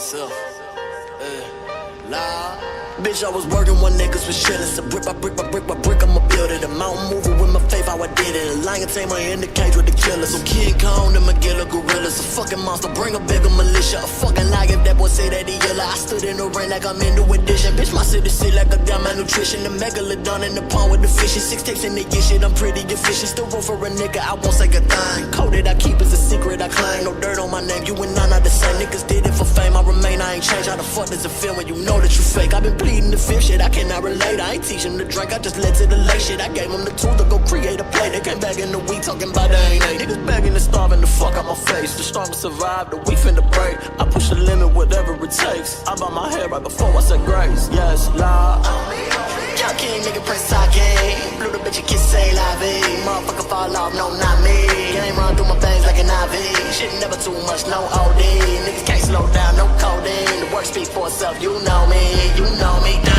myself. Bitch, I was working when niggas was chillin'. So brick by brick by brick by brick, I'ma build it. A mountain mover with my faith, how I did it. A lion tamer in the cage with the killers. So King Kong and Magilla gorillas. A fucking monster, bring a bigger militia. A fucking lie if that boy say that he yellow. I stood in the rain like I'm in the addition. Bitch, my city sit like a damn malnutrition. The megalodon in the pond with the fishes. 6 tapes in the year, shit, I'm pretty efficient. Still roll for a nigga, I won't say a thing. Coded, I keep as a secret, I claim. No dirt on my name, you and I not the same. Niggas did it for fame, I remain, I ain't changed. How the fuck does it feel when you know that you fake? I've been pleading the fifth shit, I cannot relate. I ain't teach him to drink, I just led to the late shit. I gave him the tools to go create a play. They came back in the week talking about they ain't. Niggas begging to starving the fuck out my face. The strongest survive, the weak finna break. I push the limit, whatever it takes. I bow my head right before I said grace. Yes, Lord. Young king, nigga, press sake. Blew the bitch and kiss say la vie. Motherfucker fall off, no, not me. Game run through my veins like an IV. Shit never too much, no OD. Niggas can't slow down, no codeine. The work speaks for itself, you know me, you know me.